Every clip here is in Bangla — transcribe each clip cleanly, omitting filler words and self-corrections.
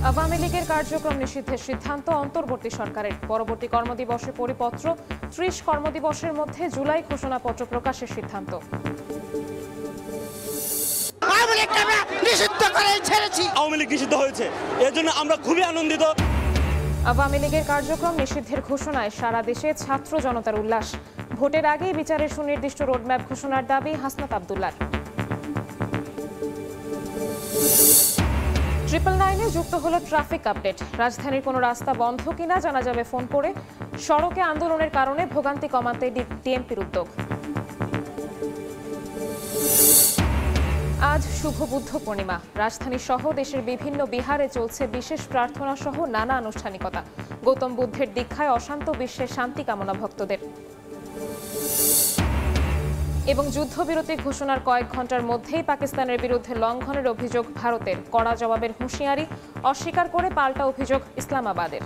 আওয়ামী লীগের কার্যক্রম নিষিদ্ধের সিদ্ধান্ত অন্তর্বর্তী সরকারের। পরবর্তী কর্মদিবসে পরিপত্র, ৩০ কর্মদিবসের মধ্যে জুলাই ঘোষণাপত্র প্রকাশের সিদ্ধান্ত। আওয়ামী লীগ নিষিদ্ধ হয়েছে, এর জন্য আমরা খুবই আনন্দিত। আওয়ামী লীগের কার্যক্রম নিষিদ্ধের ঘোষণায় সারা দেশে ছাত্র জনতার উল্লাস। ভোটের আগেই বিচারের সুনির্দিষ্ট রোডম্যাপ ঘোষণার দাবি হাসনাত আব্দুল্লাহর। 999-এ যুক্ত হলো ট্রাফিক আপডেট। রাজধানীর কোনো রাস্তা বন্ধ কিনা জানা যাবে ফোন করে। সড়কে আন্দোলনের কারণে ভোগান্তি কমাতে ডিএমপির উদ্যোগ। আজ শুভ বুদ্ধ পূর্ণিমা। রাজধানী সহ দেশের বিভিন্ন বিহারে চলছে বিশেষ প্রার্থনা সহ নানা আনুষ্ঠানিকতা। গৌতম বুদ্ধের দীক্ষায় অশান্ত বিশ্বে শান্তি কামনা ভক্তদের। এবং যুদ্ধবিরতি ঘোষণার কয়েক ঘন্টার মধ্যেই পাকিস্তানের বিরুদ্ধে লঙ্ঘনের অভিযোগ ভারতের। কড়া জবাবের হুঁশিয়ারি, অস্বীকার করে পাল্টা অভিযোগ ইসলামাবাদের।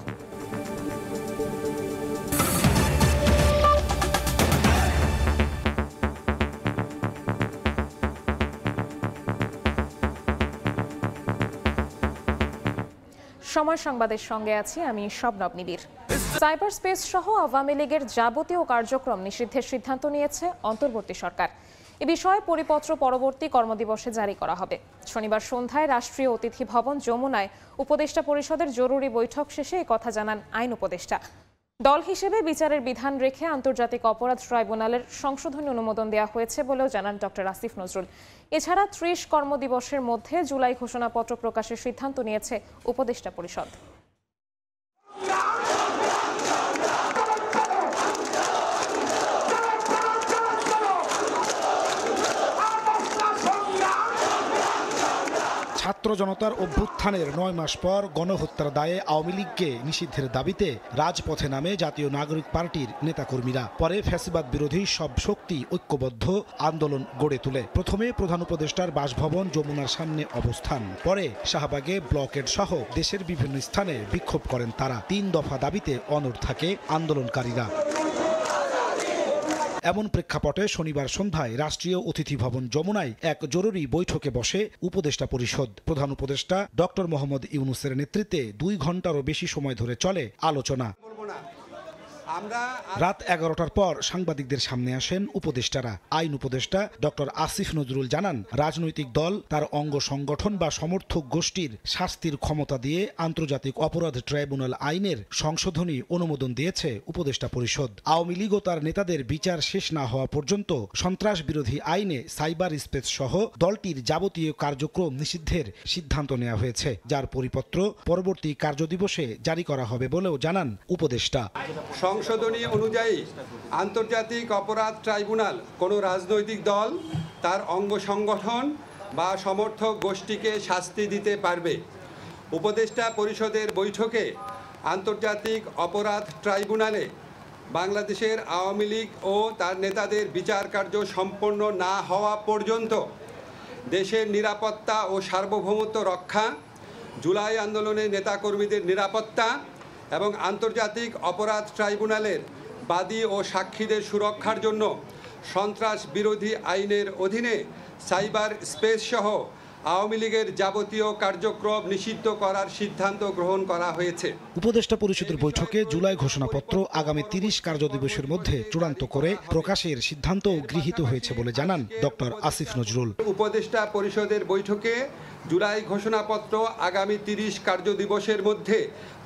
সময় সংবাদের সঙ্গে আছি আমি শবনব নিবিড়। সাইবার স্পেস সহ আওয়ামী লীগের যাবতীয় কার্যক্রম নিষিদ্ধের সিদ্ধান্ত নিয়েছে অন্তর্বর্তী সরকার। এ বিষয়ে পরিপত্র পরবর্তী কর্মদিবসে জারি করা হবে। শনিবার সন্ধ্যায় রাষ্ট্রীয় অতিথি ভবন যমুনায় উপদেষ্টা পরিষদের জরুরি বৈঠক শেষে এই কথা জানান আইন উপদেষ্টা। দল হিসেবে বিচারের বিধান রেখে আন্তর্জাতিক অপরাধ ট্রাইব্যুনালের সংশোধনী অনুমোদন দেওয়া হয়েছে বলেও জানান ডক্টর আসিফ নজরুল। এছাড়া ৩০ কর্মদিবসের মধ্যে জুলাই ঘোষণাপত্র প্রকাশের সিদ্ধান্ত নিয়েছে উপদেষ্টা পরিষদ। ছাত্র জনতার অভ্যুত্থানের ৯ মাস পর গণহত্যার দায়ে আওয়ামী লীগকে নিষিদ্ধের দাবিতে রাজপথে নামে জাতীয় নাগরিক পার্টির নেতাকর্মীরা। পরে ফ্যাসিবাদ বিরোধী সব শক্তি ঐক্যবদ্ধ আন্দোলন গড়ে তোলে। প্রথমে প্রধান উপদেষ্টার বাসভবন যমুনার সামনে অবস্থান, পরে শাহবাগে ব্লকেট সহ দেশের বিভিন্ন স্থানে বিক্ষোভ করেন তারা। ৩ দফা দাবিতে অনড় থাকে আন্দোলনকারীরা। এমন প্রেক্ষাপটে শনিবার সন্ধ্যায় রাষ্ট্রীয় অতিথি ভবন যমুনায় এক জরুরি বৈঠকে বসে উপদেষ্টা পরিষদ। প্রধান উপদেষ্টা ডক্টর মোহাম্মদ ইউনূসের নেতৃত্বে 2 ঘন্টারও বেশি সময় ধরে চলে আলোচনা। রাত 11টার পর সাংবাদিকদের সামনে আসেন উপদেষ্টারা। আইন উপদেষ্টা ডক্টর আসিফ নজরুল জানান, রাজনৈতিক দল তার অঙ্গ সংগঠন বা সমর্থক গোষ্ঠীর শাস্তির ক্ষমতা দিয়ে আন্তর্জাতিক অপরাধ ট্রাইব্যুনাল আইনের সংশোধনী অনুমোদন দিয়েছে উপদেষ্টা পরিষদ। আওয়ামী লীগ ও তার নেতাদের বিচার শেষ না হওয়া পর্যন্ত সন্ত্রাস বিরোধী আইনে সাইবার স্পেস সহ দলটির যাবতীয় কার্যক্রম নিষিদ্ধের সিদ্ধান্ত নেওয়া হয়েছে, যার পরিপত্র পরবর্তী কার্যদিবসে জারি করা হবে বলেও জানান উপদেষ্টা। সংশোধনী অনুযায়ী আন্তর্জাতিক অপরাধ ট্রাইব্যুনাল কোনো রাজনৈতিক দল তার অঙ্গ সংগঠন বা সমর্থক গোষ্ঠীকে শাস্তি দিতে পারবে। উপদেষ্টা পরিষদের বৈঠকে আন্তর্জাতিক অপরাধ ট্রাইব্যুনালে বাংলাদেশের আওয়ামী লীগ ও তার নেতাদের বিচার কার্য সম্পন্ন না হওয়া পর্যন্ত দেশের নিরাপত্তা ও সার্বভৌমত্ব রক্ষা, জুলাই আন্দোলনের নেতাকর্মীদের নিরাপত্তা এবং আন্তর্জাতিক অপরাধ ট্রাইব্যুনালের বাদী ও সাক্ষীদের সুরক্ষার জন্য সন্ত্রাস বিরোধী আইনের অধীনে সাইবার স্পেস সহ আওয়ামী লীগের যাবতীয় কার্যক্রম নিষিদ্ধ করার সিদ্ধান্ত গ্রহণ করা হয়েছে। উপদেষ্টা পরিষদের বৈঠকে জুলাই ঘোষণাপত্র আগামী ৩০ কার্যদিবসের মধ্যে চূড়ান্ত করে প্রকাশের সিদ্ধান্ত গৃহীত হয়েছে বলে জানান ডক্টর আসিফ নজরুল। উপদেষ্টা পরিষদের বৈঠকে জুলাই ঘোষণাপত্র আগামী ৩০ কার্যদিবসের মধ্যে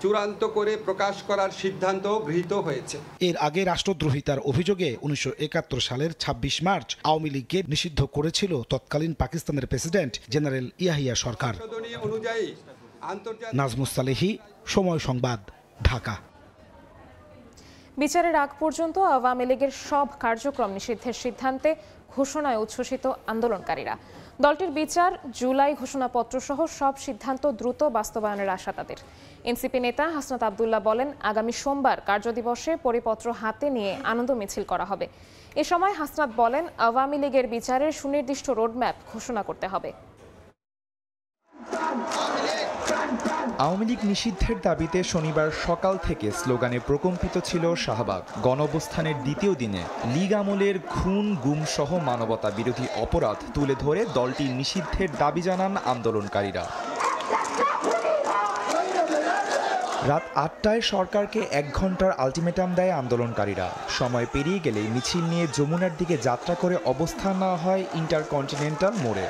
চূড়ান্ত করে প্রকাশ করার সিদ্ধান্ত গৃহীত হয়েছে। এর আগে রাষ্ট্রদ্রোহিতার অভিযোগে ১৯৭১ সালের ২৬ মার্চ আওয়ামী লীগকে নিষিদ্ধ করেছিল তৎকালীন পাকিস্তানের প্রেসিডেন্ট জেনারেল ইয়াহিয়া সরকার। নাজমুস সালেহী, সময় সংবাদ, ঢাকা। বিচারের আগ পর্যন্ত আওয়ামী লীগের সব কার্যক্রম নিষিদ্ধের সিদ্ধান্তে ঘোষণায় উচ্ছ্বসিত আন্দোলনকারীরা। দলটির বিচার, জুলাই ঘোষণাপত্র সহ সব সিদ্ধান্ত দ্রুত বাস্তবায়নের আশা তাদের। এনসিপি নেতা হাসনাত আব্দুল্লাহ বলেন, আগামী সোমবার কার্যদিবসে পরিপত্র হাতে নিয়ে আনন্দ মিছিল করা হবে। এ সময় হাসনাত বলেন, আওয়ামী লীগের বিচারের সুনির্দিষ্ট রোডম্যাপ ঘোষণা করতে হবে। আওয়ামী লীগ নিষিদ্ধের দাবিতে শনিবার সকাল থেকে স্লোগানে প্রকম্পিত ছিল শাহবাগ। গণঅবস্থানের দ্বিতীয় দিনে লীগ আমলের খুন, গুম সহ মানবতা বিরোধী অপরাধ তুলে ধরে দলটি নিষিদ্ধের দাবি জানান আন্দোলনকারীরা। রাত ৮টায় সরকারকে ১ ঘন্টার আলটিমেটাম দেয় আন্দোলনকারীরা। সময় পেরিয়ে গেলেই মিছিল নিয়ে যমুনার দিকে যাত্রা করে অবস্থান নেওয়া হয় ইন্টারকন্টিনেন্টাল মোড়ে।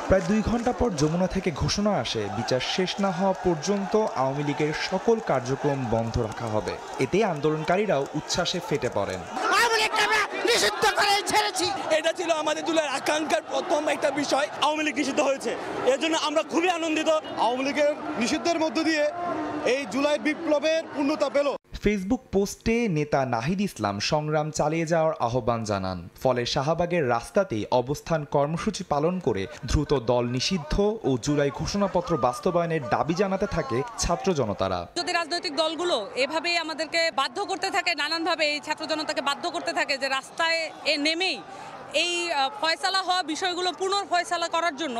প্রায় ২ ঘন্টা পর যমুনা থেকে ঘোষণা আসে বিচার শেষ না হওয়া পর্যন্ত আওয়ামী লীগের সকল কার্যক্রম বন্ধ রাখা হবে। এতে আন্দোলনকারীরাও উচ্ছ্বাসে ফেটে পড়েন। এটা ছিল আমাদের জুলাইয়ের আকাঙ্ক্ষার প্রথম একটা বিষয়, আওয়ামী লীগ নিষিদ্ধ হয়েছে। এর জন্য আমরা খুবই আনন্দিত। আওয়ামী লীগের নিষিদ্ধের মধ্য দিয়ে এই জুলাই বিপ্লবের পূর্ণতা পেল। ফেসবুক পোস্টে নেতা নাহিদ ইসলাম সংগ্রাম চালিয়ে যাওয়ার আহ্বান জানান। ফলে শাহবাগের রাস্তাতেই অবস্থান কর্মসূচি পালন করে দ্রুত দল নিষিদ্ধ ও জুলাই ঘোষণাপত্র বাস্তবায়নের দাবি জানাতে থাকে ছাত্র জনতারা। যদি রাজনৈতিক দলগুলো এভাবেই আমাদেরকে বাধ্য করতে থাকে, নানানভাবে এই ছাত্র জনতাকে বাধ্য করতে থাকে যে রাস্তায় নেমেই এই ফয়সালা হওয়া বিষয়গুলো পুনর্ফয়সালা করার জন্য,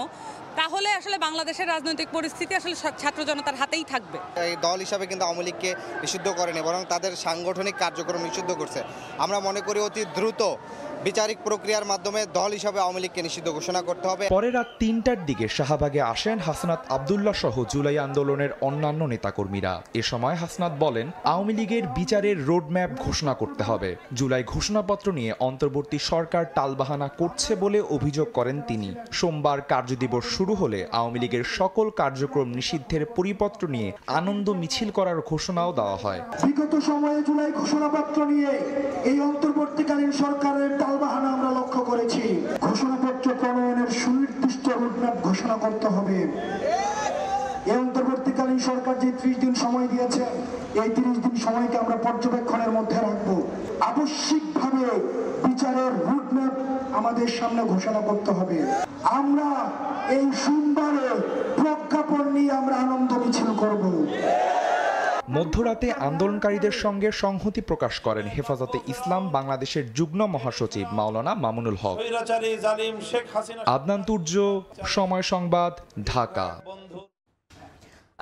তাহলে আসলে বাংলাদেশের রাজনৈতিক পরিস্থিতি আসলে ছাত্র জনতার হাতেই থাকবে। এই দল হিসাবে কিন্তু আওয়ামী লীগকে নিষিদ্ধ করেনি, বরং তাদের সাংগঠনিক কার্যক্রম নিষিদ্ধ করছে। আমরা মনে করি অতি দ্রুত বিচারিক প্রক্রিয়ার মাধ্যমে দল হিসাবে আওয়ামী লীগকে নিষিদ্ধ ঘোষণা করতে হবে। পরে রাত ৩টার দিকে শাহবাগে আসেন হাসনাত আবদুল্লাহ সহ জুলাই আন্দোলনের অন্যান্য নেতাকর্মীরা। এ সময় হাসনাত বলেন, আওয়ামী লীগের বিচারের রোডম্যাপ ঘোষণা করতে হবে। জুলাই ঘোষণাপত্র নিয়ে অন্তর্বর্তী সরকার টালবাহানা করছে বলে অভিযোগ করেন তিনি। সোমবার কার্যদিবস শুরু হলে আওয়ামী লীগের সকল কার্যক্রম নিষিদ্ধের পরিপত্র নিয়ে আনন্দ মিছিল করার ঘোষণাও দেওয়া হয়। বিগত সময়ে জুলাই ঘোষণাপত্র নিয়ে এই অন্তর্বর্তীকালীন সরকারের টালবাহানা আমরা লক্ষ্য করেছি। ঘোষণাপত্র প্রণয়নের সুনির্দিষ্ট রোডম্যাপ ঘোষণা করতে হবে। এই অন্তর্বর্তীকালীন সরকার যে ৩০ দিন সময় দিয়েছে, এই ৩০ দিন সময়কে আমরা পর্যবেক্ষণের মধ্যে রাখবো। আবশ্যিকভাবে বিচারের রোডম্যাপ আমাদের সামনে ঘোষণা করতে হবে। আমরা এই সোমবারে প্রজ্ঞাপন নিয়ে আমরা আনন্দ মিছিল করব। মধ্যরাতে আন্দোলনকারীদের সঙ্গে সংহতি প্রকাশ করেন হেফাজতে ইসলাম বাংলাদেশের যুগ্ম মহাসচিব মাওলানা মামুনুল হক। আদনান তুর্য, সময় সংবাদ, ঢাকা।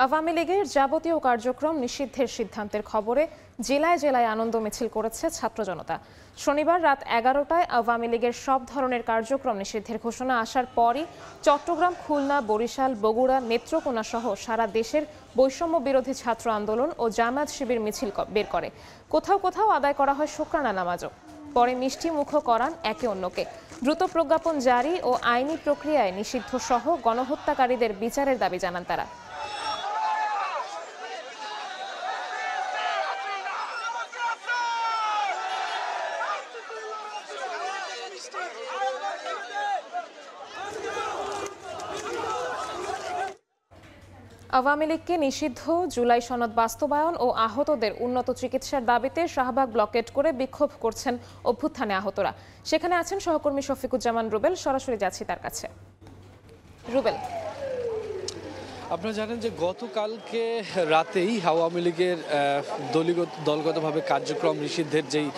আওয়ামী লীগের যাবতীয় কার্যক্রম নিষিদ্ধের সিদ্ধান্তের খবরে জেলায় জেলায় আনন্দ মিছিল করেছে ছাত্র জনতা। শনিবার রাত 11টায় আওয়ামী লীগের সব ধরনের কার্যক্রম নিষিদ্ধের ঘোষণা আসার পরই চট্টগ্রাম, খুলনা, বরিশাল, বগুড়া, নেত্রকোনা সহ সারা দেশের বৈষম্য বিরোধী ছাত্র আন্দোলন ও জামায়াত শিবির মিছিল বের করে। কোথাও কোথাও আদায় করা হয় শুকরানা নামাজও। পরে মিষ্টি মুখ করান একে অন্যকে। দ্রুত প্রজ্ঞাপন জারি ও আইনি প্রক্রিয়ায় নিষিদ্ধ সহ গণহত্যাকারীদের বিচারের দাবি জানান তারা। আওয়ামী লীগকে নিষিদ্ধ, জুলাই সনদ বাস্তবায়ন ও আহতদের উন্নত চিকিৎসার দাবিতে শাহবাগ ব্লকেট করে বিক্ষোভ করছেন অভ্যুত্থানে আহতরা। সেখানে আছেন সহকর্মী শফিকুজ্জামান রুবেল। সরাসরি যাচ্ছি তার কাছে। রুবেল, আপনারা জানেন যে গতকালকে রাতেই আওয়ামী লীগের দলগতভাবে কার্যক্রম নিষিদ্ধের যেই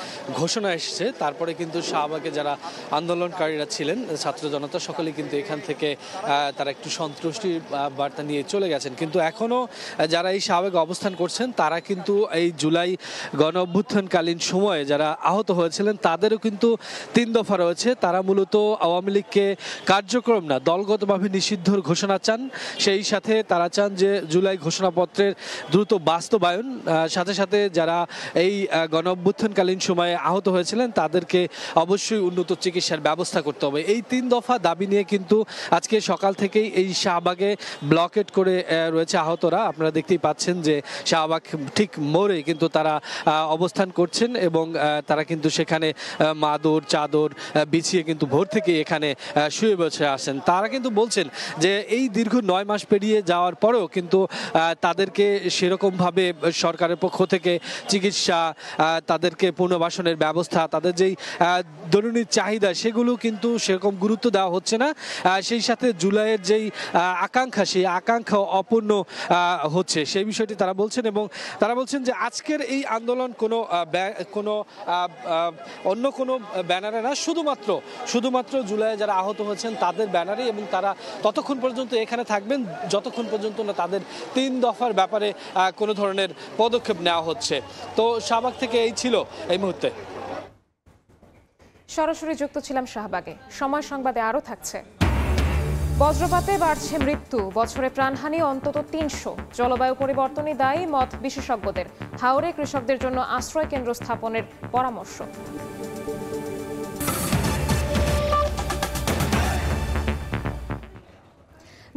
ঘোষণা এসেছে, তারপরে কিন্তু শাহবাগে যারা আন্দোলনকারীরা ছিলেন, ছাত্র জনতা, সকলেই কিন্তু এখান থেকে তারা একটু সন্তুষ্টির বার্তা নিয়ে চলে গেছেন। কিন্তু এখনও যারা এই শাহবাগে অবস্থান করছেন, তারা কিন্তু এই জুলাই গণ অভ্যুত্থানকালীন সময়ে যারা আহত হয়েছিলেন তাদেরও কিন্তু 3 দফা রয়েছে। তারা মূলত আওয়ামী লীগকে কার্যক্রম না দলগতভাবে নিষিদ্ধর ঘোষণা চান। সেই সাথে তারা চান যে জুলাই ঘোষণাপত্রের দ্রুত বাস্তবায়ন, সাথে সাথে যারা এই গণ অভ্যুত্থানকালীন সময়ে আহত হয়েছিলেন তাদেরকে অবশ্যই উন্নত চিকিৎসার ব্যবস্থা করতে হবে। এই 3 দফা দাবি নিয়ে কিন্তু আজকে সকাল থেকেই এই শাহবাগে ব্লকেট করে রয়েছে আহতরা। আপনারা দেখতেই পাচ্ছেন যে শাহবাগ ঠিক মোড়ে কিন্তু তারা অবস্থান করছেন এবং তারা কিন্তু সেখানে মাদুর চাদর বিছিয়ে কিন্তু ভোর থেকে এখানে শুয়ে বসে আসেন। তারা কিন্তু বলছেন যে এই দীর্ঘ 9 মাস পেরিয়ে যাওয়ার পরেও কিন্তু তাদেরকে সেরকমভাবে সরকারের পক্ষ থেকে চিকিৎসা, তাদেরকে পুনর্বাসনের ব্যবস্থা, তাদের যেই দৈনন্দিন চাহিদা সেগুলো কিন্তু সেরকম গুরুত্ব দেওয়া হচ্ছে না। সেই সাথে জুলাইয়ের যেই আকাঙ্ক্ষা, সেই আকাঙ্ক্ষা অপূর্ণ হচ্ছে, সেই বিষয়টি তারা বলছেন। এবং তারা বলছেন যে আজকের এই আন্দোলন কোনো অন্য কোনো ব্যানারে না, শুধুমাত্র জুলাইয়ে যারা আহত হয়েছেন তাদের ব্যানারে, এবং তারা ততক্ষণ পর্যন্ত এখানে থাকবেন যতক্ষণ পর্যন্ত না তাদের 3 দফার ব্যাপারে কোনো ধরনের পদক্ষেপ নেওয়া হচ্ছে। তো শাহবাগ থেকে এই ছিল এই মুহূর্তে। সরাসরি যুক্ত ছিলাম শাহবাগে। সময় সংবাদে আরও থাকছে। বজ্রপাতে বাড়ছে মৃত্যু, বছরে প্রাণহানি অন্তত ৩০০। জলবায়ু পরিবর্তনই দায়ী মত বিশেষজ্ঞদের। হাওরে কৃষকদের জন্য আশ্রয় কেন্দ্র স্থাপনের পরামর্শ।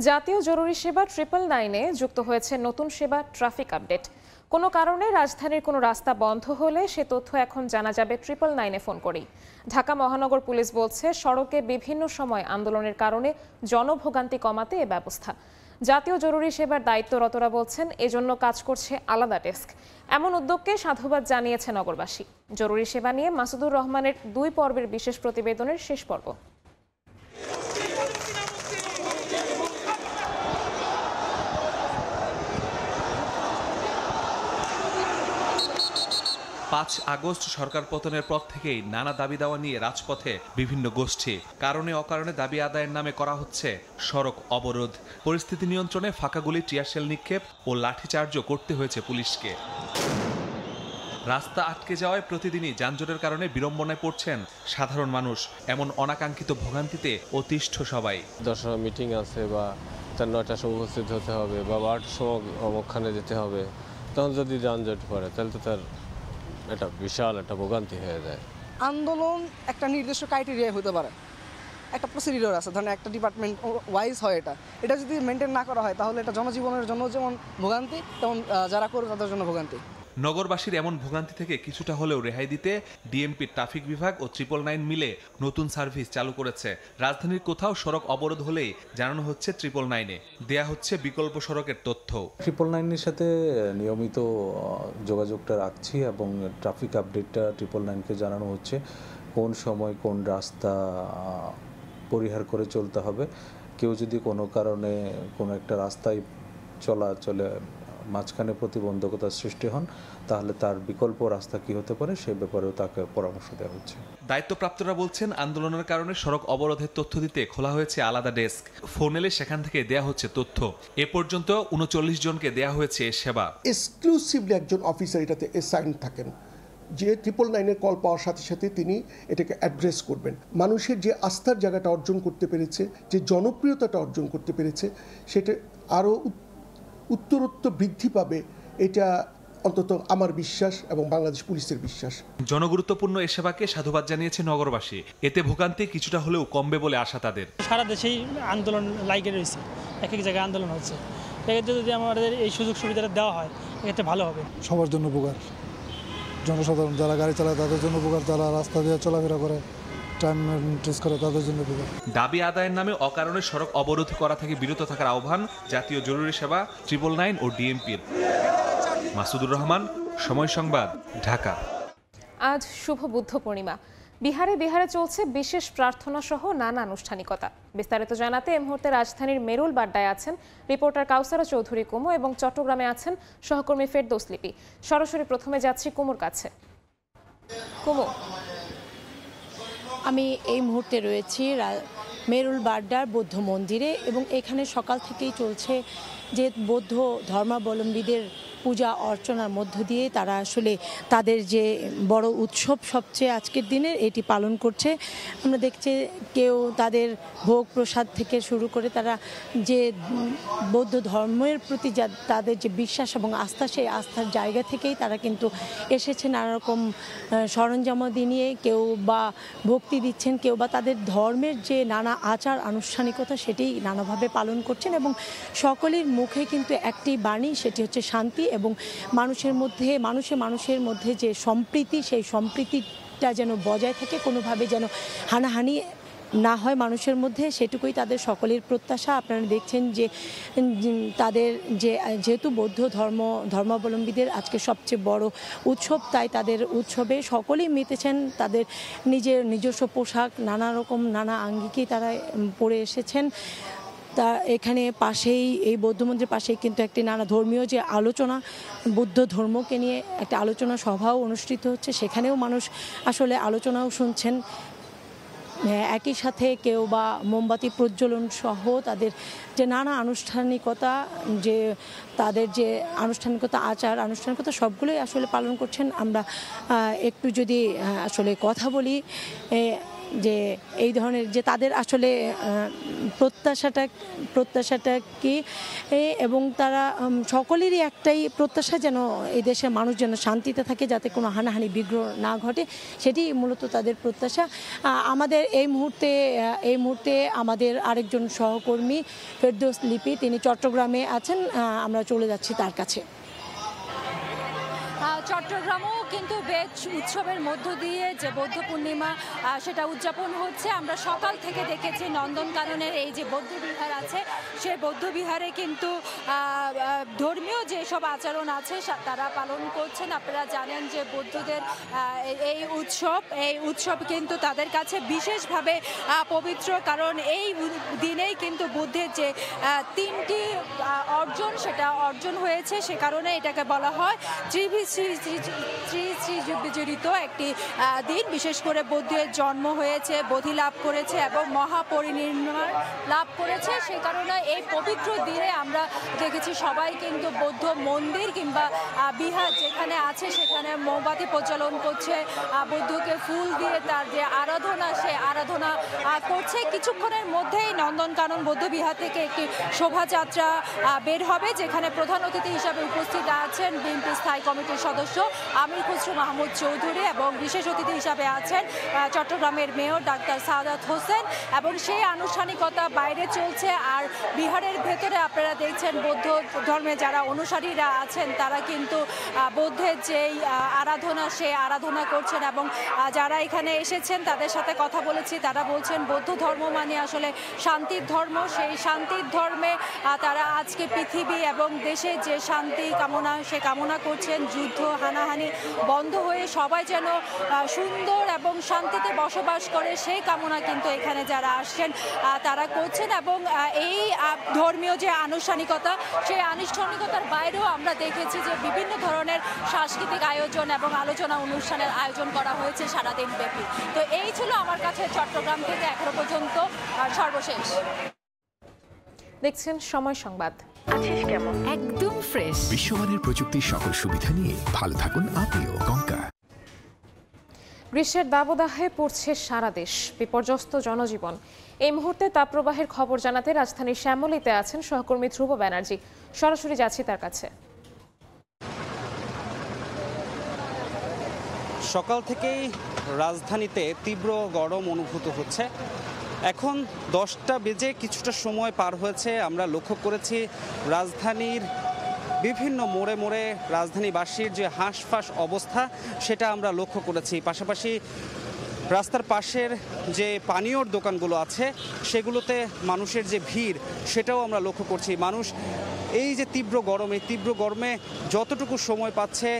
জাতীয় জরুরি সেবা 999-এ যুক্ত হয়েছে নতুন সেবা ট্রাফিক আপডেট। কোনো কারণে রাজধানীর কোনো রাস্তা বন্ধ হলে সে তথ্য এখন জানা যাবে 999-এ ফোন করেই। ঢাকা মহানগর পুলিশ বলছে, সড়কে বিভিন্ন সময় আন্দোলনের কারণে জনভোগান্তি কমাতে এ ব্যবস্থা। জাতীয় জরুরি সেবার দায়িত্বরতরা বলছেন, এজন্য কাজ করছে আলাদা ডেস্ক। এমন উদ্যোগকে সাধুবাদ জানিয়েছে নগরবাসী। জরুরি সেবা নিয়ে মাসুদুর রহমানের 2 পর্বের বিশেষ প্রতিবেদনের শেষ পর্ব। 5 আগস্ট সরকার পতনের পর থেকেই নানা দাবি দাওয়া নিয়ে রাজপথে বিভিন্ন গোষ্ঠী। কারণে অকারণে দাবি আদায়ের নামে করা হচ্ছে সড়ক অবরোধ। পরিস্থিতি নিয়ন্ত্রণে ফাঁকা গুলি, টিয়ারশেল নিক্ষেপ ও লাঠিচার্জও করতে হয়েছে পুলিশকে। রাস্তা আটকে যাওয়ায় প্রতিদিনই যানজটের কারণে বিড়ম্বনায় পড়ছেন সাধারণ মানুষ। এমন অনাকাঙ্ক্ষিত ভোগান্তিতে অতিষ্ঠ সবাই। 10টা মিটিং আছে বা 9টার সময় উপস্থিত হতে হবে বা 12টার সময় অমুকখানে যেতে হবে, তখন যদি যানজট পড়ে তাহলে তো তার এটা বিশাল একটা ভোগান্তি হয়ে যায়। আন্দোলন একটা নির্দিষ্ট ক্রাইটেরিয়া হতে পারে, একটা প্রসিডিওর আছে, ধরেন একটা ডিপার্টমেন্ট ওয়াইজ হয়। এটা যদি মেনটেন না করা হয় তাহলে এটা জনজীবনের জন্য যেমন ভোগান্তি, তেমন যারা করে তাদের জন্য ভোগান্তি। নগরবাসীর এমন ভোগান্তি থেকে কিছুটা হলেও রেহাই দিতে ডিএমপি ট্রাফিক বিভাগ ও 999 মিলে নতুন সার্ভিস চালু করেছে। রাজধানীর কোথাও সড়ক অবরোধ হলেই জানানো হচ্ছে 999-এ, দেয়া হচ্ছে বিকল্প সড়কের তথ্য। 999-এর সাথে নিয়মিত যোগাযোগটা রাখছি এবং ট্রাফিক আপডেটটা 999-কে জানানো হচ্ছে কোন সময় কোন রাস্তা পরিহার করে চলতে হবে। কেউ যদি কোনো কারণে কোনো একটা রাস্তায় চলে মাঝখানে প্রতিবন্ধকতার সৃষ্টি হন, তাহলে তার বিকল্প রাস্তা কি হতে পারে সে ব্যাপারেও তাকে পরামর্শ দেওয়া হচ্ছে। দায়িত্বপ্রাপ্তরা বলছেন, আন্দোলনের কারণে সড়ক অবরোধের তথ্য দিতে খোলা হয়েছে আলাদা ডেস্ক। ফোন এলে সেখান থেকে দেয়া হচ্ছে তথ্য। এ পর্যন্ত 39 জনকে দেয়া হয়েছে সেবা। এক্সক্লুসিভলি একজন অফিসার এটাতে অ্যাসাইন থাকেন, যে 999-এর কল পাওয়ার সাথে সাথে তিনি এটাকে অ্যাড্রেস করবেন। মানুষের যে আস্থার জায়গাটা অর্জন করতে পেরেছে, যে জনপ্রিয়তাটা অর্জন করতে পেরেছে, সেটা আরও উত্তরোত্তর বৃদ্ধি পাবে, এটা অন্তত আমার বিশ্বাস এবং বাংলাদেশ পুলিশের বিশ্বাস। জনগুরুত্বপূর্ণ এ সেবাকে সাধুবাদ জানিয়েছে নগরবাসী। এতে ভোগান্তি কিছুটা হলেও কমবে বলে আশা তাদের। সারা দেশেই আন্দোলন লাইকে রয়েছে, এক এক জায়গায় আন্দোলন হচ্ছে। এক্ষেত্রে যদি আমাদের এই সুযোগ সুবিধাটা দেওয়া হয়, এক্ষেত্রে ভালো হবে। সবার জন্য উপকার, জনসাধারণ যারা গাড়ি চালায় তাদের জন্য উপকার, যারা রাস্তা দিয়ে চলাফেরা করে তাদের জন্য। দাবি আদায়ের নামে অকারণে সড়ক অবরোধ করা থেকে বিরত থাকার আহ্বান জাতীয় জরুরি সেবা 999 ও ডিএমপির। মাসুদুর রহমান, সময় সংবাদ, ঢাকা। আজ শুভ বুদ্ধ পূর্ণিমা। বিহারে চলছে বিশেষ প্রার্থনা সহ নানা আনুষ্ঠানিকতা। বিস্তারিত জানাতে এই মুহূর্তে রাজধানীর মেরুল বাড্ডায় আছেন রিপোর্টার কাউসারা চৌধুরী কুমু এবং চট্টগ্রামে আছেন সহকর্মী ফেরদৌস লিপি। সরাসরি প্রথমে যাচ্ছি কুমুর কাছে। কুমু, আমি এই মুহূর্তে রয়েছি মেরুল বাড্ডার বৌদ্ধ মন্দিরে এবং এখানে সকাল থেকেই চলছে যে বৌদ্ধ ধর্মাবলম্বীদের পূজা অর্চনার মধ্য দিয়ে তারা আসলে তাদের যে বড় উৎসব সবচেয়ে আজকের দিনের এটি পালন করছে। আমরা দেখছি কেউ তাদের ভোগ প্রসাদ থেকে শুরু করে তারা যে বৌদ্ধ ধর্মের প্রতি তাদের যে বিশ্বাস এবং আস্থা, সেই আস্থার জায়গা থেকেই তারা কিন্তু এসেছে নানা রকম সরঞ্জামাদি নিয়ে। কেউ বা ভক্তি দিচ্ছেন, কেউ বা তাদের ধর্মের যে নানা আচার আনুষ্ঠানিকতা সেটি নানাভাবে পালন করছেন এবং সকলের মুখে কিন্তু একটি বাণী, সেটি হচ্ছে শান্তি এবং মানুষের মধ্যে যে সম্প্রীতি, সেই সম্প্রীতিটা যেন বজায় থাকে, কোনোভাবে যেন হানাহানি না হয় মানুষের মধ্যে, সেটুকুই তাদের সকলের প্রত্যাশা। আপনারা দেখছেন যে তাদের যেহেতু বৌদ্ধ ধর্মাবলম্বীদের আজকে সবচেয়ে বড় উৎসব, তাই তাদের উৎসবে সকলেই মেতেছেন। তাদের নিজস্ব পোশাক, নানা আঙ্গিকেই তারা পরে এসেছেন। তা এখানে পাশেই এই বৌদ্ধ মন্দিরের পাশেই কিন্তু একটি নানা ধর্মীয় যে আলোচনা, বুদ্ধ ধর্মকে নিয়ে একটা আলোচনা সভাও অনুষ্ঠিত হচ্ছে, সেখানেও মানুষ আসলে আলোচনাও শুনছেন। একই সাথে কেউ বা মোমবাতি প্রজ্বলন সহ তাদের যে নানা আনুষ্ঠানিকতা, যে তাদের যে আনুষ্ঠানিকতা, আচার আনুষ্ঠানিকতা সবগুলোই আসলে পালন করছেন। আমরা একটু যদি আসলে কথা বলি, যে এই ধরনের যে তাদের আসলে প্রত্যাশাটা কি, এবং তারা সকলেরই একটাই প্রত্যাশা যেন এই দেশের মানুষ যেন শান্তিতে থাকে, যাতে কোনো হানাহানি বিগ্রহ না ঘটে, সেটি মূলত তাদের প্রত্যাশা। আমাদের এই মুহূর্তে আমাদের আরেকজন সহকর্মী ফেরদৌস লিপি, তিনি চট্টগ্রামে আছেন, আমরা চলে যাচ্ছি তার কাছে। চট্টগ্রামও কিন্তু বেশ উৎসবের মধ্য দিয়ে যে বৌদ্ধ পূর্ণিমা সেটা উদযাপন হচ্ছে। আমরা সকাল থেকে দেখেছি নন্দনকাননের এই যে বৌদ্ধ বিহার আছে, সেই বৌদ্ধ বিহারে কিন্তু ধর্মীয় যেসব আচরণ আছে তারা পালন করছেন। আপনারা জানেন যে বৌদ্ধদের এই উৎসব কিন্তু তাদের কাছে বিশেষভাবে পবিত্র, কারণ এই দিনেই কিন্তু বুদ্ধের যে 3টি অর্জন সেটা অর্জন হয়েছে, সে কারণে এটাকে বলা হয় শ্রীজীবিত একটি দিন। বিশেষ করে বুদ্ধের জন্ম হয়েছে, বোধি লাভ করেছে এবং মহাপরিনির্বাণ লাভ করেছে, সে কারণে এই পবিত্র দিনে আমরা দেখেছি সবাই কিন্তু বৌদ্ধ মন্দির কিংবা বিহার যেখানে আছে সেখানে মোমবাতি প্রজ্বলন করছে, বুদ্ধকে ফুল দিয়ে তার যে আরাধনা সে আরাধনা করছে। কিছুক্ষণের মধ্যেই নন্দনকানন বৌদ্ধ বিহার থেকে একটি শোভাযাত্রা বের হবে, যেখানে প্রধান অতিথি হিসাবে উপস্থিত আছেন বিএনপি স্থায়ী কমিটির সদস্য আমির খসরু মাহমুদ চৌধুরী, এবং বিশেষ অতিথি হিসাবে আছেন চট্টগ্রামের মেয়র ডাক্তার সাদাত হোসেন, এবং সেই আনুষ্ঠানিকতা বাইরে চলছে। আর বিহারের ভেতরে আপনারা দেখছেন বৌদ্ধ ধর্মে যারা অনুসারীরা আছেন তারা কিন্তু বৌদ্ধের যেই আরাধনা সে আরাধনা করছেন, এবং যারা এখানে এসেছেন তাদের সাথে কথা বলেছি, তারা বলছেন বৌদ্ধ ধর্ম মানে আসলে শান্তির ধর্ম। সেই শান্তির ধর্মে তারা আজকে পৃথিবী এবং দেশে যে শান্তি কামনা করছেন, যুদ্ধ হানাহানি বন্ধ হয়ে সবাই যেন সুন্দর এবং শান্তিতে বসবাস করে, সেই কামনা কিন্তু এখানে যারা আসছেন তারা করছেন। এবং এই ধর্মীয় যে আনুষ্ঠানিকতা, সেই আনুষ্ঠানিকতার বাইরেও আমরা দেখেছি যে বিভিন্ন ধরনের সাংস্কৃতিক আয়োজন এবং আলোচনা অনুষ্ঠানের আয়োজন করা হয়েছে সারাদিন ব্যাপী। তো এই ছিল আমার কাছে চট্টগ্রাম থেকে এখনো পর্যন্ত সর্বশেষ। দেখছেন সময় সংবাদ। একদম ফ্রেশ বিশ্বমানের প্রযুক্তির সকল সুবিধা নিয়ে ভালো থাকুন আপনিও। কঙ্কা। গ্রীষ্মের দাবদাহে পড়ছে সারা দেশ, বিপর্যস্ত জনজীবন। এই মুহূর্তে তাপপ্রবাহের খবর জানাতে রাজধানীর শ্যামলীতে আছেন সহকর্মী ধ্রুব ব্যানার্জি। সরাসরি যাচ্ছি তার কাছে। সকাল থেকেই রাজধানীতে তীব্র গরম অনুভূত হচ্ছে। এখন 10টা বেজে কিছুটা সময় পার হয়েছে। আমরা লক্ষ্য করেছি রাজধানীর বিভিন্ন মোড়ে মোড়ে রাজধানীবাসীর যে হাঁসফাঁস অবস্থা সেটা আমরা লক্ষ্য করেছি। পাশাপাশি রাস্তার পাশের যে পানীয়র দোকানগুলো আছে সেগুলোতে মানুষের যে ভিড় সেটাও আমরা লক্ষ্য করছি। মানুষ এই যে তীব্র গরমে যতটুকু সময় পাচ্ছে,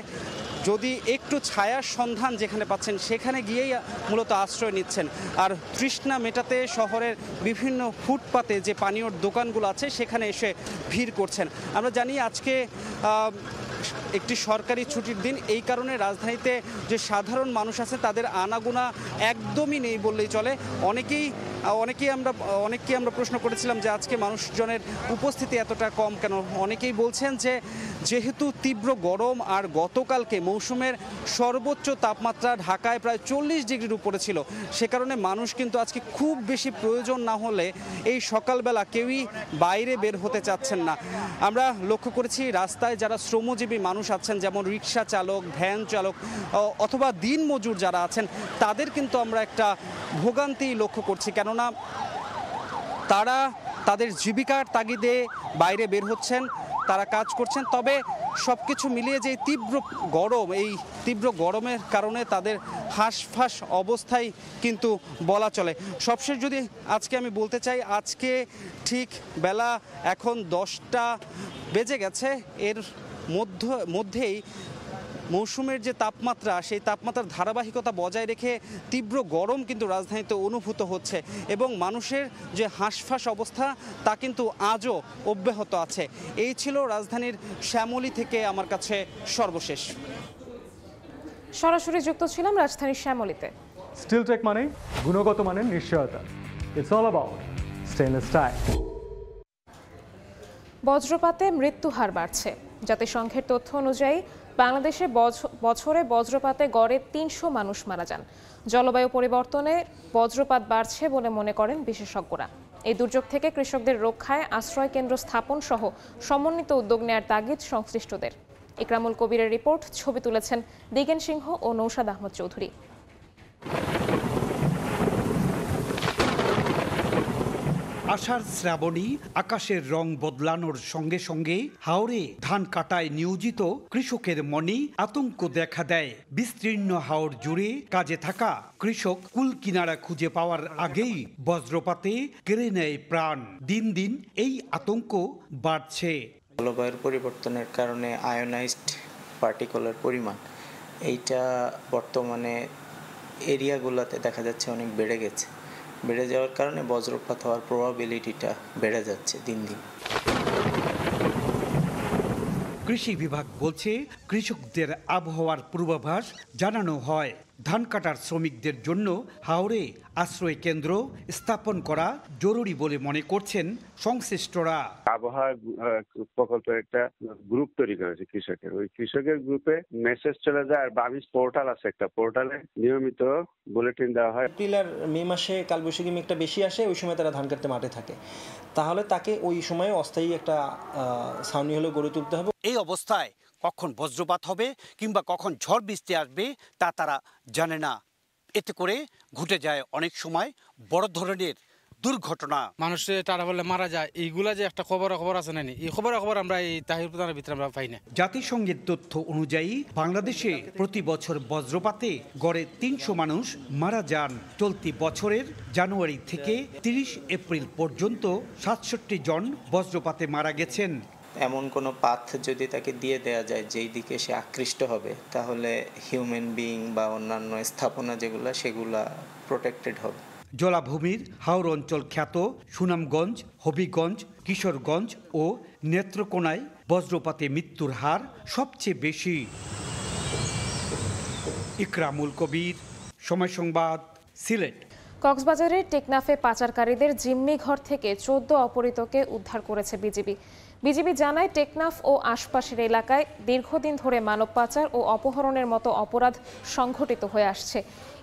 যদি একটু ছায়ার সন্ধান যেখানে পাচ্ছেন সেখানে গিয়েই মূলত আশ্রয় নিচ্ছেন। আর তৃষ্ণা মেটাতে শহরের বিভিন্ন ফুটপাতে যে পানীয়র দোকানগুলো আছে সেখানে এসে ভিড় করছেন। আমরা জানি আজকে একটি সরকারি ছুটির দিন, এই কারণে রাজধানীতে যে সাধারণ মানুষ আছে তাদের আনাগোনা একদমই নেই বললেই চলে। অনেকেই আমরা প্রশ্ন করেছিলাম যে আজকে মানুষজনের উপস্থিতি এতটা কম কেন। অনেকেই বলছেন যে যেহেতু তীব্র গরম আর গতকালকে মৌসুমের সর্বোচ্চ তাপমাত্রা ঢাকায় প্রায় 40 ডিগ্রির উপরে ছিল, সে কারণে মানুষ কিন্তু আজকে খুব বেশি প্রয়োজন না হলে এই সকালবেলা কেউই বাইরে বের হতে চাচ্ছেন না। আমরা লক্ষ্য করেছি রাস্তায় যারা শ্রমজীবী মানুষ আছেন, যেমন রিক্সা চালক, ভ্যান চালক অথবা দিনমজুর যারা আছেন, তাদের কিন্তু আমরা একটা ভোগান্তি লক্ষ্য করছি। কেননা তারা তাদের জীবিকার তাগিদে বাইরে বের হচ্ছেন, তারা কাজ করছেন। তবে সব কিছু মিলিয়ে যে তীব্র গরম, এই তীব্র গরমের কারণে তাদের হাঁসফাঁস অবস্থায় কিন্তু বলা চলে। সবশেষ যদি আজকে আমি বলতে চাই, আজকে ঠিক বেলা এখন 10টা বেজে গেছে, এর মধ্যেই মৌসুমের যে তাপমাত্রা, সেই তাপমাত্রার ধারাবাহিকতা বজায় রেখে তীব্র গরম কিন্তু রাজধানীতে অনুভূত হচ্ছে, এবং মানুষের যে হাঁসফাঁস অবস্থা তা কিন্তু আজও অব্যাহত আছে। এই ছিল রাজধানীর শ্যামলী থেকে আমার কাছে সর্বশেষ। সরাসরি যুক্ত ছিলাম রাজধানীর শ্যামলীতে। স্টিল টেক মানে গুণগত মানের নিশ্চয়তা। It's all about stainless style. বজ্রপাতে মৃত্যু হার বাড়ছে। জাতিসংঘের তথ্য অনুযায়ী বাংলাদেশে বছরে বজ্রপাতে গড়ে ৩০০ মানুষ মারা যান। জলবায়ু পরিবর্তনে বজ্রপাত বাড়ছে বলে মনে করেন বিশেষজ্ঞরা। এই দুর্যোগ থেকে কৃষকদের রক্ষায় আশ্রয় কেন্দ্র স্থাপন সহ সমন্বিত উদ্যোগ নেয়ার তাগিদ সংশ্লিষ্টদের। ইকরামুল কবিরের রিপোর্ট, ছবি তুলেছেন দিগেন সিংহ ও নৌশাদ আহমদ চৌধুরী। আষাঢ় শ্রাবণী আকাশের রং বদলানোর সঙ্গে সঙ্গে হাওরে ধান কাটায় নিয়োজিত কৃষকের মনে আতঙ্ক দেখা দেয়। বিস্তীর্ণ হাওর জুড়ে কাজে থাকা কৃষক কুল কিনারা খুঁজে পাওয়ার আগেই বজ্রপাতে কেড়ে নেয় প্রাণ। দিন দিন এই আতঙ্ক বাড়ছে। জলবায়ুর পরিবর্তনের কারণে আয়োনাইজড পার্টিকেলের পরিমাণ এইটা বর্তমানে এরিয়াগুলোতে দেখা যাচ্ছে অনেক বেড়ে গেছে। বেড়ে যাওয়ার কারণে বজ্রপাত হওয়ার প্রবাবিলিটিটা বেড়ে যাচ্ছে দিন দিন। কৃষি বিভাগ বলছে, কৃষকদের আবহাওয়ার পূর্বাভাস জানানো হয়। ধান কাটার শ্রমিকদের জন্য হাওরে আশ্রয় কেন্দ্র স্থাপন করা জরুরি বলে মনে করছেন সংশ্লিষ্টরা। আবহাওয়া প্রকল্পের একটা গ্রুপ তৈরি করেছে কৃষকের, ওই কৃষকের গ্রুপে মেসেজ চলে যায়। আর বামিজ পোর্টাল আছে, একটা পোর্টালে নিয়মিত বুলেটিন দেওয়া হয়। এপ্রিল আর মে মাসে কালবৈশাখী মেঘটা বেশি আসে, ওই সময় তারা ধান কাটতে মাঠে থাকে, তাহলে তাকে ওই সময় অস্থায়ী একটা ছাউনি হলেও গড়ে তুলতে হবে। এই অবস্থায় কখন বজ্রপাত হবে কিংবা কখন ঝড় বৃষ্টি আসবে তা তারা জানে না। এতে করে ঘটে যায় অনেক সময় বড় ধরনের দুর্ঘটনা। মানুষ তারা বলে মারা যায়, এইগুলা যে একটা খবর আছে না, এই খবর আমরা এই তাহির প্রধানের ভিতরে আমরা পাই না। জাতিসংঘের তথ্য অনুযায়ী বাংলাদেশে প্রতি বছর বজ্রপাতে গড়ে ৩০০ মানুষ মারা যান। চলতি বছরের জানুয়ারি থেকে ৩০ এপ্রিল পর্যন্ত ৬৭ জন বজ্রপাতে মারা গেছেন। এমন কোনো পাথ যদি তাকে দিয়ে দেয়া যায় যেই দিকে সে আকৃষ্ট হবে, তাহলে হিউম্যান বিইং বা অন্যান্য স্থাপনা সেগুলা প্রোটেক্টেড হবে। জলাভূমির হাওর অঞ্চল খ্যাত সুনামগঞ্জ, হবিগঞ্জ, কিশোরগঞ্জ ও নেত্রকোনায় বজ্রপাতে মৃত্যুর হার সবচেয়ে বেশি। ইকরামুল কবির, সময় সংবাদ, সিলেট। কক্সবাজারের টেকনাফে পাচারকারীদের জিম্মি ঘর থেকে 14 অপহৃতকে উদ্ধার করেছে বিজিবি জানায়, টেকনাফ ও আশপাশের এলাকায় দীর্ঘদিন ধরে মানব পাচার ও অপহরণের মতো অপরাধ সংঘটিত হয়ে আসছে।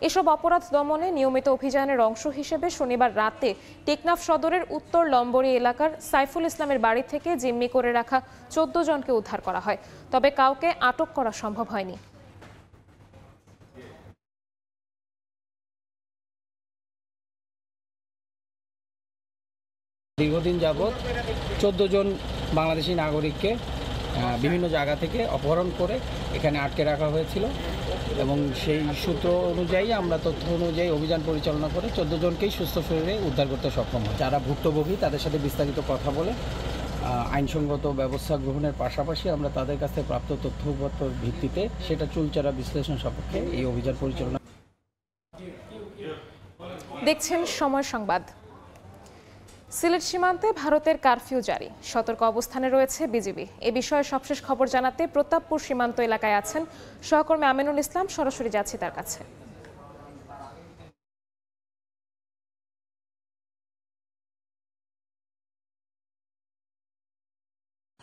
এসব অপরাধ দমনে নিয়মিত অভিযানের অংশ হিসেবে শনিবার রাতে টেকনাফ সদরের উত্তর লম্বরী এলাকার সাইফুল ইসলামের বাড়ি থেকে জিম্মি করে রাখা 14 জনকে উদ্ধার করা হয়, তবে কাউকে আটক করা সম্ভব হয়নি। দীর্ঘদিন যাবৎ 14 জন বাংলাদেশি নাগরিককে বিভিন্ন জায়গা থেকে অপহরণ করে এখানে আটকে রাখা হয়েছিল এবং সেই সূত্র অনুযায়ী আমরা তথ্য অনুযায়ী অভিযান পরিচালনা করে 14 জনকেই সুস্থ শরীরে উদ্ধার করতে সক্ষম হয়। যারা ভুক্তভোগী তাদের সাথে বিস্তারিত কথা বলে আইনসঙ্গত ব্যবস্থা গ্রহণের পাশাপাশি আমরা তাদের কাছ থেকে প্রাপ্ত তথ্যপত্রের ভিত্তিতে সেটা চুলচারা বিশ্লেষণ সাপেক্ষে এই অভিযান পরিচালনা। দেখছেন সময় সংবাদ। সিলেট সীমান্তে ভারতের কারফিউ জারি, সতর্ক অবস্থানে রয়েছে বিজিবি। এ বিষয়ে সবশেষ খবর জানাতে প্রতাপপুর সীমান্ত এলাকায় আছেন সহকর্মী আমিনুল ইসলাম, সরাসরি যাচ্ছি তার কাছে।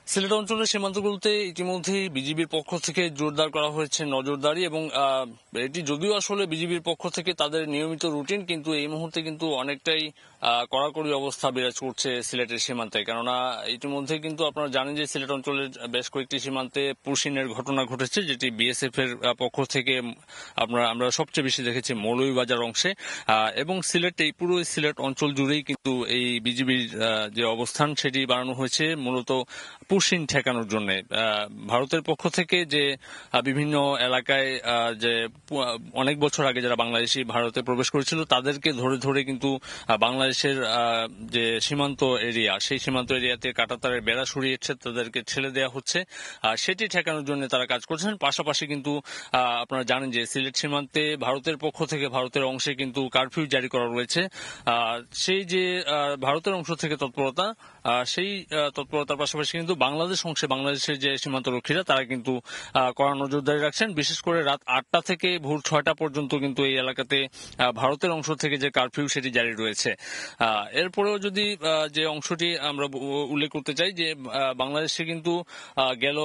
সিলেট অঞ্চলের সীমান্তগুলোতে ইতিমধ্যে বিজিবির পক্ষ থেকে জোরদার করা হয়েছে নজরদারি, এবং এটি যদিও আসলে বিজিবির পক্ষ থেকে তাদের নিয়মিত রুটিন, কিন্তু এই মুহূর্তে কিন্তু অনেকটাই কড়াকড়ি অবস্থা বিরাজ করছে সিলেটের সীমান্তে। কেননা ইতিমধ্যে কিন্তু আপনারা জানেন যে সিলেট অঞ্চলের বেশ কয়েকটি সীমান্তে পুশিনের ঘটনা ঘটেছে, যেটি বিএসএফ এর পক্ষ থেকে আমরা সবচেয়ে বেশি দেখেছি মৌলভীবাজার অংশে, এবং সিলেট এই পুরো সিলেট অঞ্চল জুড়েই কিন্তু এই বিজিবির যে অবস্থান সেটি বাড়ানো হয়েছে মূলত পুশিন ঠেকানোর জন্য। ভারতের পক্ষ থেকে যে বিভিন্ন এলাকায় যে অনেক বছর আগে যারা বাংলাদেশি ভারতে প্রবেশ করেছিল তাদেরকে ধরে ধরে কিন্তু বাংলাদেশের যে সীমান্ত এরিয়া, সেই সীমান্ত এরিয়াতে কাঁটাতারের বেড়া সরিয়েছে, তাদেরকে ছেড়ে দেওয়া হচ্ছে, সেটি ঠেকানোর জন্য তারা কাজ করছেন। পাশাপাশি কিন্তু আপনারা জানেন যে সিলেট সীমান্তে ভারতের পক্ষ থেকে ভারতের অংশে কিন্তু কারফিউ জারি করা রয়েছে। সেই যে ভারতের অংশ থেকে তৎপরতা, সেই তৎপরতার পাশাপাশি কিন্তু বাংলাদেশ অংশে বাংলাদেশের যে সীমান্তরক্ষীরা তারা কিন্তু কড়া নজরদারি রাখছেন। বিশেষ করে রাত 8টা থেকে ভোর 6টা পর্যন্ত কিন্তু এই এলাকাতে ভারতের অংশ থেকে যে কারফিউ সেটি জারি রয়েছে। এরপরেও যদি যে অংশটি আমরা উল্লেখ করতে চাই যে বাংলাদেশে কিন্তু গেল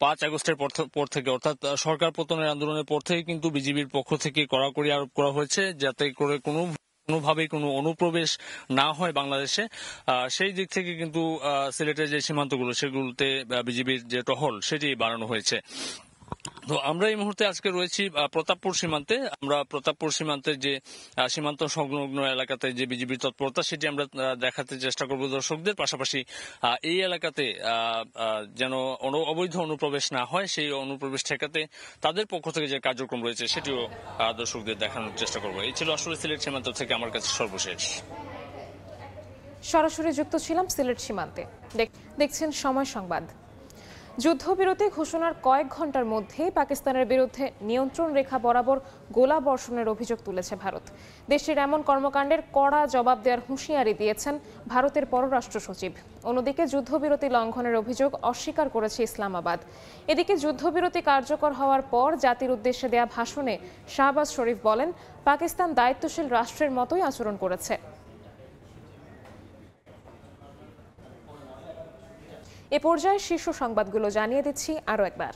5 আগস্টের পর থেকে অর্থাৎ সরকার পতনের আন্দোলনের পর থেকে কিন্তু বিজিবির পক্ষ থেকে কড়াকড়ি আরোপ করা হয়েছে যাতে করে কোনোভাবেই কোনো অনুপ্রবেশ না হয় বাংলাদেশে। সেই দিক থেকে কিন্তু সিলেটের যে সীমান্তগুলো সেগুলোতে বিজিবির যে টহল সেটি বাড়ানো হয়েছে। তো আমরা এই মুহূর্তে আজকে রয়েছি প্রতাপপুর সীমান্তে। আমরা প্রতাপপুর সীমান্তের যে সীমান্ত সংলগ্ন এলাকাতে যে বিজিবির তৎপরতা সেটি আমরা দেখাতে চেষ্টা করব দর্শকদের। পাশাপাশি এই এলাকাতে যেন অবৈধ অনুপ্রবেশ না হয় সেই অনুপ্রবেশ ঠেকাতে তাদের পক্ষ থেকে যে কার্যক্রম রয়েছে সেটিও দর্শকদের দেখানোর চেষ্টা করব। এই ছিল আসলে সিলেট সীমান্ত থেকে আমার কাছে সর্বশেষ। সরাসরি যুক্ত ছিলাম সিলেট সীমান্তে। দেখছেন সময় সংবাদ। যুদ্ধবিরতি ঘোষণার কয়েক ঘন্টার মধ্যেই পাকিস্তানের বিরুদ্ধে নিয়ন্ত্রণ রেখা বরাবর গোলা বর্ষণের অভিযোগ তুলেছে ভারত। দেশটির এমন কর্মকাণ্ডের কড়া জবাব দেওয়ার হুঁশিয়ারি দিয়েছেন ভারতের পররাষ্ট্র সচিব। অন্যদিকে যুদ্ধবিরতি লঙ্ঘনের অভিযোগ অস্বীকার করেছে ইসলামাবাদ। এদিকে যুদ্ধবিরতি কার্যকর হওয়ার পর জাতির উদ্দেশ্যে দেয়া ভাষণে শাহবাজ শরীফ বলেন, পাকিস্তান দায়িত্বশীল রাষ্ট্রের মতোই আচরণ করেছে। এ পর্যায়ে শীর্ষ সংবাদগুলো জানিয়ে দিচ্ছি আরও একবার।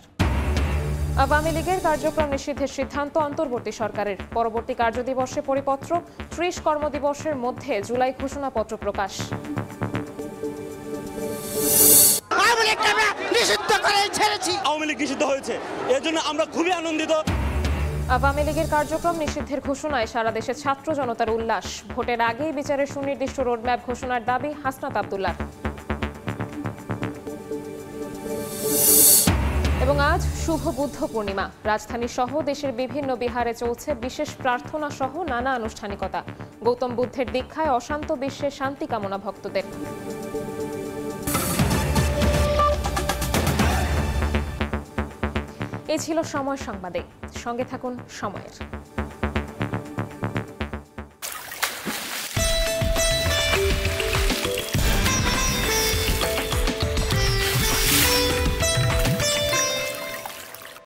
আওয়ামী লীগের কার্যক্রম নিষিদ্ধের সিদ্ধান্ত অন্তর্বর্তী সরকারের। পরবর্তী কার্যদিবসে পরিপত্র, 30 কর্মদিবসের মধ্যে জুলাই ঘোষণাপত্র প্রকাশ। আওয়ামী লীগ নিষিদ্ধ হয়েছে, এর জন্য আমরা খুবই আনন্দিত। আওয়ামী লীগের কার্যক্রম নিষিদ্ধের ঘোষণায় সারা দেশে ছাত্র জনতার উল্লাস। ভোটের আগেই বিচারের সুনির্দিষ্ট রোডম্যাপ ঘোষণার দাবি হাসনাত আব্দুল্লাহ। এবং আজ শুভ বুদ্ধ পূর্ণিমা। রাজধানী সহ দেশের বিভিন্ন বিহারে চলছে বিশেষ প্রার্থনা সহ নানা আনুষ্ঠানিকতা। গৌতম বুদ্ধের দীক্ষায় অশান্ত বিশ্বে শান্তি কামনা ভক্তদের। এই ছিল সময় সংবাদে। সঙ্গে থাকুন সময়ের।